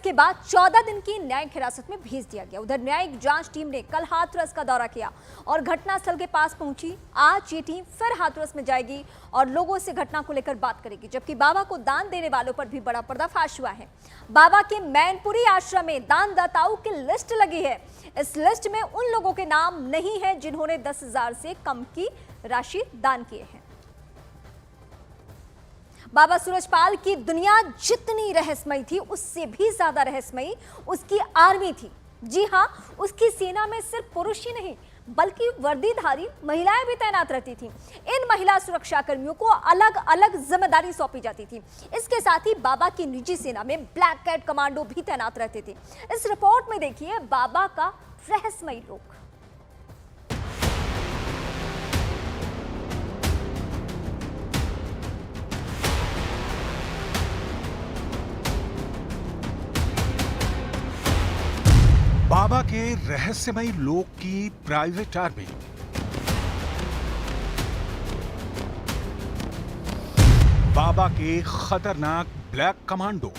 जिसके बाद 14 दिन की न्यायिक हिरासत में भेज दिया गया। उधर न्यायिक जांच टीम ने कल हाथरस का दौरा किया और घटनास्थल के पास पहुंची। आज ये टीम फिर हाथरस में जाएगी और लोगों से घटना को लेकर बात करेगी। जबकि बाबा को दान देने वालों पर भी बड़ा पर्दाफाश हुआ है। बाबा के मैनपुरी आश्रम में दानदाताओं की लिस्ट लगी है। इस लिस्ट में उन लोगों के नाम नहीं है जिन्होंने 10,000 से कम की राशि दान किए हैं। बाबा सूरजपाल की दुनिया जितनी रहस्यमयी थी, उससे भी ज्यादा रहस्यमयी उसकी आर्मी थी। जी हां, उसकी सेना में सिर्फ पुरुष ही नहीं बल्कि वर्दीधारी महिलाएं भी तैनात रहती थीं। इन महिला सुरक्षा कर्मियों को अलग अलग जिम्मेदारी सौंपी जाती थी। इसके साथ ही बाबा की निजी सेना में ब्लैक कैट कमांडो भी तैनात रहते थे। इस रिपोर्ट में देखिए बाबा का रहस्यमयी लोक। बाबा के रहस्यमयी लोक की प्राइवेट आर्मी। बाबा के खतरनाक ब्लैक कमांडो।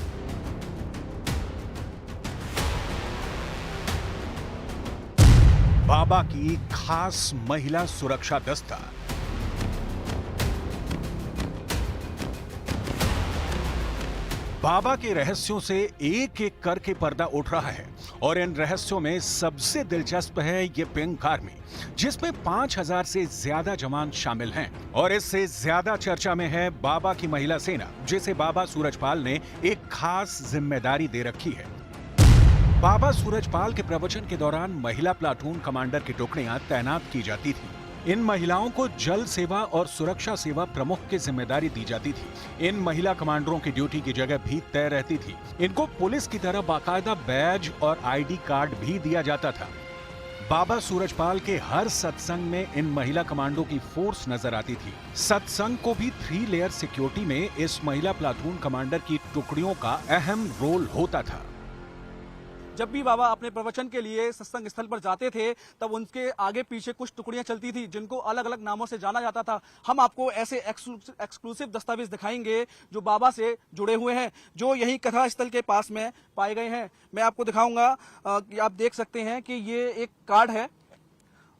बाबा की खास महिला सुरक्षा दस्ता। बाबा के रहस्यों से एक एक करके पर्दा उठ रहा है और इन रहस्यों में सबसे दिलचस्प है ये पिंक आर्मी, जिसमें 5,000 से ज्यादा जवान शामिल हैं। और इससे ज्यादा चर्चा में है बाबा की महिला सेना, जिसे बाबा सूरजपाल ने एक खास जिम्मेदारी दे रखी है। बाबा सूरजपाल के प्रवचन के दौरान महिला प्लाटून कमांडर की टुकड़ियां तैनात की जाती थी। इन महिलाओं को जल सेवा और सुरक्षा सेवा प्रमुख की जिम्मेदारी दी जाती थी। इन महिला कमांडरों की ड्यूटी की जगह भी तय रहती थी। इनको पुलिस की तरह बाकायदा बैज और आईडी कार्ड भी दिया जाता था। बाबा सूरजपाल के हर सत्संग में इन महिला कमांडो की फोर्स नजर आती थी। सत्संग को भी 3 लेयर सिक्योरिटी में इस महिला प्लाटून कमांडर की टुकड़ियों का अहम रोल होता था। जब भी बाबा अपने प्रवचन के लिए सत्संग स्थल पर जाते थे तब उनके आगे पीछे कुछ टुकड़ियां चलती थी जिनको अलग अलग नामों से जाना जाता था। हम आपको ऐसे एक्सक्लूसिव दस्तावेज दिखाएंगे जो बाबा से जुड़े हुए हैं, जो यही कथा स्थल के पास में पाए गए हैं। मैं आपको दिखाऊंगा कि आप देख सकते हैं कि ये एक कार्ड है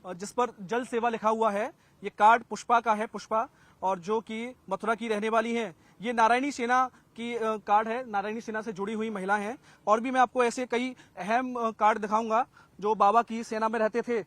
जिस पर जल सेवा लिखा हुआ है। ये कार्ड पुष्पा का है, पुष्पा, और जो कि मथुरा की रहने वाली हैं। ये नारायणी सेना की कार्ड है, नारायणी सेना से जुड़ी हुई महिला हैं। और भी मैं आपको ऐसे कई अहम कार्ड दिखाऊंगा जो बाबा की सेना में रहते थे।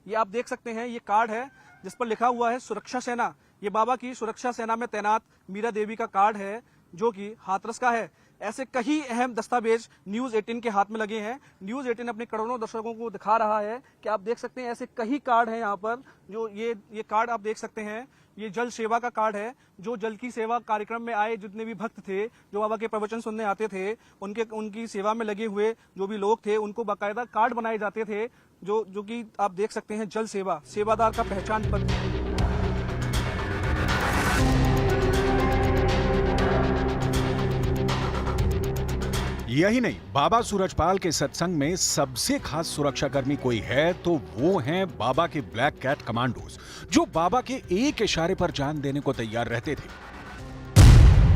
ये आप देख सकते हैं, ये कार्ड है जिस पर लिखा हुआ है सुरक्षा सेना। ये बाबा की सुरक्षा सेना में तैनात मीरा देवी का कार्ड है जो कि हाथरस का है। ऐसे कई अहम दस्तावेज न्यूज 18 के हाथ में लगे हैं। न्यूज 18 अपने करोड़ों दर्शकों को दिखा रहा है कि आप देख सकते हैं ऐसे कई कार्ड हैं यहाँ पर। जो ये कार्ड आप देख सकते हैं, ये जल सेवा का कार्ड है। जो जल की सेवा कार्यक्रम में आए जितने भी भक्त थे, जो बाबा के प्रवचन सुनने आते थे, उनकी सेवा में लगे हुए जो भी लोग थे, उनको बाकायदा कार्ड बनाए जाते थे जो कि आप देख सकते हैं जल सेवा, सेवादार का पहचान पत्र। यही नहीं, बाबा सूरजपाल के सत्संग में सबसे खास सुरक्षाकर्मी कोई है तो वो हैं बाबा के ब्लैक कैट कमांडोज, जो बाबा के एक इशारे पर जान देने को तैयार रहते थे।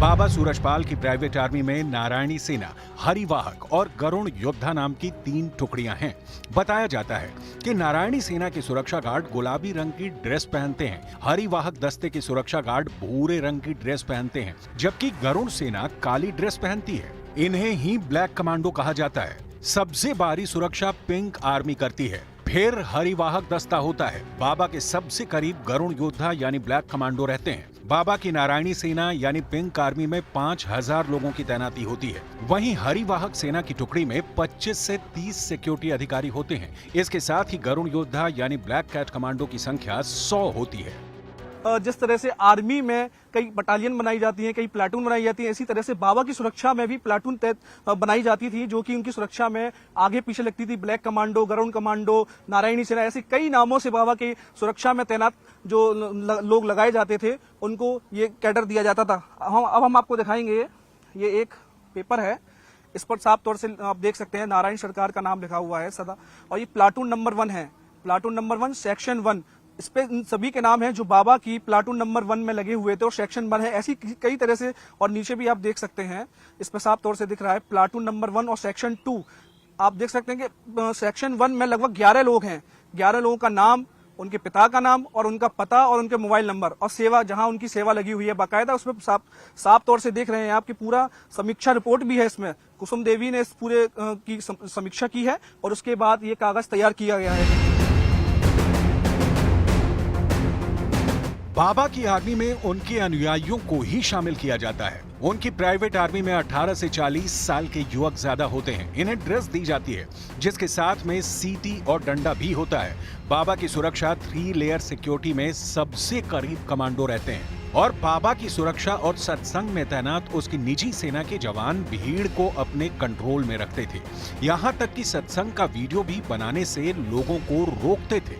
बाबा सूरजपाल की प्राइवेट आर्मी में नारायणी सेना, हरिवाहक और गरुण योद्धा नाम की 3 टुकड़ियां हैं। बताया जाता है कि नारायणी सेना के सुरक्षा गार्ड गुलाबी रंग की ड्रेस पहनते हैं, हरिवाहक दस्ते के सुरक्षा गार्ड भूरे रंग की ड्रेस पहनते हैं, जबकि गरुण सेना काली ड्रेस पहनती है। इन्हें ही ब्लैक कमांडो कहा जाता है। सबसे बाहरी सुरक्षा पिंक आर्मी करती है, फिर हरिवाहक दस्ता होता है। बाबा के सबसे करीब गरुण योद्धा यानी ब्लैक कमांडो रहते हैं। बाबा की नारायणी सेना यानी पिंक आर्मी में 5,000 लोगों की तैनाती होती है। वहीं हरिवाहक सेना की टुकड़ी में 25 से 30 सिक्योरिटी अधिकारी होते हैं। इसके साथ ही गरुण योद्धा यानी ब्लैक कैट कमांडो की संख्या 100 होती है। जिस तरह से आर्मी में कई बटालियन बनाई जाती हैं, कई प्लाटून बनाई जाती है, इसी तरह से बाबा की सुरक्षा में भी प्लाटून बनाई जाती थी, जो कि उनकी सुरक्षा में आगे पीछे लगती थी। Black commando, Garud commando, Narayani Sena, ऐसे कई नामों से बाबा की सुरक्षा में तैनात जो लोग लगाए जाते थे, उनको ये कैडर दिया जाता था। अब हम आपको दिखाएंगे, ये एक पेपर है, इस पर साफ तौर से आप देख सकते हैं नारायण सरकार का नाम लिखा हुआ है सदा। और ये प्लाटून नंबर 1 है, प्लाटून नंबर 1 सेक्शन 1। इस पे इन सभी के नाम हैं जो बाबा की प्लाटून नंबर 1 में लगे हुए थे और सेक्शन 1 है, ऐसी कई तरह से। और नीचे भी आप देख सकते हैं, इस पे साफ तौर से दिख रहा है प्लाटून नंबर 1 और सेक्शन 2। आप देख सकते हैं कि सेक्शन 1 में लगभग 11 लोग हैं। 11 लोगों का नाम, उनके पिता का नाम और उनका पता और उनके मोबाइल नंबर और सेवा, जहां उनकी सेवा लगी हुई है बाकायदा, उसमें साफ तौर से देख रहे हैं आपकी पूरा समीक्षा रिपोर्ट भी है। इसमें कुसुम देवी ने इस पूरे की समीक्षा की है और उसके बाद ये कागज तैयार किया गया है। बाबा की आर्मी में उनके अनुयायियों को ही शामिल किया जाता है। उनकी प्राइवेट आर्मी में 18 से 40 साल के युवक ज्यादा होते हैं। इन्हें ड्रेस दी जाती है जिसके साथ में सीटी और डंडा भी होता है। बाबा की सुरक्षा 3 लेयर सिक्योरिटी में सबसे करीब कमांडो रहते हैं और बाबा की सुरक्षा और सत्संग में तैनात उसकी निजी सेना के जवान भीड़ को अपने कंट्रोल में रखते थे। यहाँ तक कि सत्संग का वीडियो भी बनाने से लोगों को रोकते थे।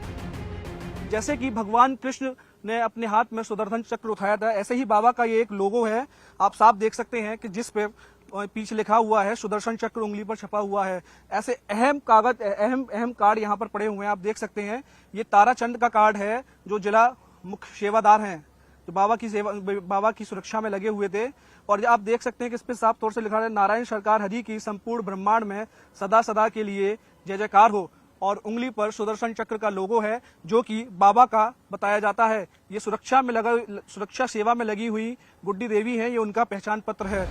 जैसे कि भगवान कृष्ण ने अपने हाथ में सुदर्शन चक्र उठाया था, ऐसे ही बाबा का ये एक लोगो है। आप साफ देख सकते हैं कि जिस पे पीछे लिखा हुआ है सुदर्शन चक्र, उंगली पर छपा हुआ है। ऐसे अहम कागज, अहम कार्ड यहाँ पर पड़े हुए हैं। आप देख सकते हैं ये ताराचंद का कार्ड है जो जिला मुख्य सेवादार हैं, जो बाबा की सुरक्षा में लगे हुए थे। और आप देख सकते हैं कि इस पे साफ तौर से लिखा है नारायण सरकार हरि की संपूर्ण ब्रह्मांड में सदा सदा के लिए जय जयकार हो। और उंगली पर सुदर्शन चक्र का लोगो है जो कि बाबा का बताया जाता है। ये सुरक्षा सेवा में लगी हुई गुड्डी देवी है, ये उनका पहचान पत्र है।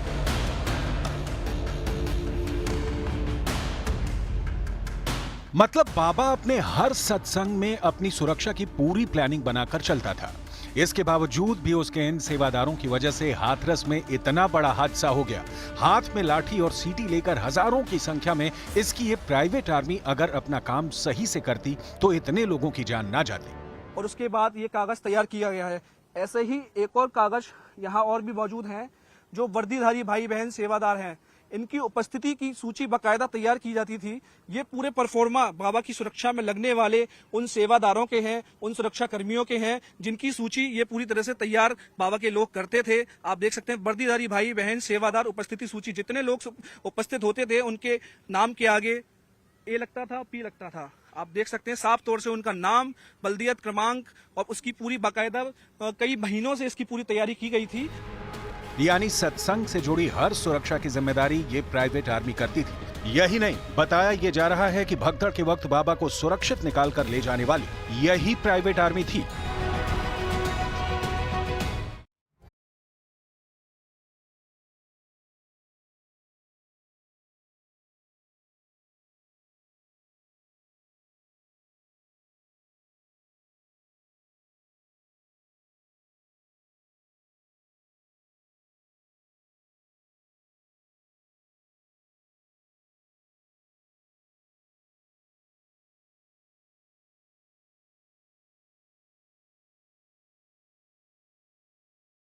मतलब बाबा अपने हर सत्संग में अपनी सुरक्षा की पूरी प्लानिंग बनाकर चलता था। इसके बावजूद भी उसके इन सेवादारों की वजह से हाथरस में इतना बड़ा हादसा हो गया। हाथ में लाठी और सीटी लेकर हजारों की संख्या में इसकी ये प्राइवेट आर्मी अगर अपना काम सही से करती तो इतने लोगों की जान ना जाती। और उसके बाद ये कागज तैयार किया गया है। ऐसे ही एक और कागज यहाँ और भी मौजूद हैं जो वर्दीधारी भाई बहन सेवादार हैं। इनकी उपस्थिति की सूची बाकायदा तैयार की जाती थी। ये पूरे परफॉर्मा बाबा की सुरक्षा में लगने वाले उन सेवादारों के हैं, उन सुरक्षा कर्मियों के हैं जिनकी सूची ये पूरी तरह से तैयार बाबा के लोग करते थे। आप देख सकते हैं वर्दीधारी भाई बहन सेवादार उपस्थिति सूची, जितने लोग उपस्थित होते थे उनके नाम के आगे ए लगता था, पी लगता था। आप देख सकते हैं साफ तौर से उनका नाम, बल्दियत क्रमांक और उसकी पूरी बाकायदा कई महीनों से इसकी पूरी तैयारी की गई थी। यानी सत्संग से जुड़ी हर सुरक्षा की जिम्मेदारी ये प्राइवेट आर्मी करती थी। यही नहीं, बताया ये जा रहा है कि भगदड़ के वक्त बाबा को सुरक्षित निकाल कर ले जाने वाली यही प्राइवेट आर्मी थी।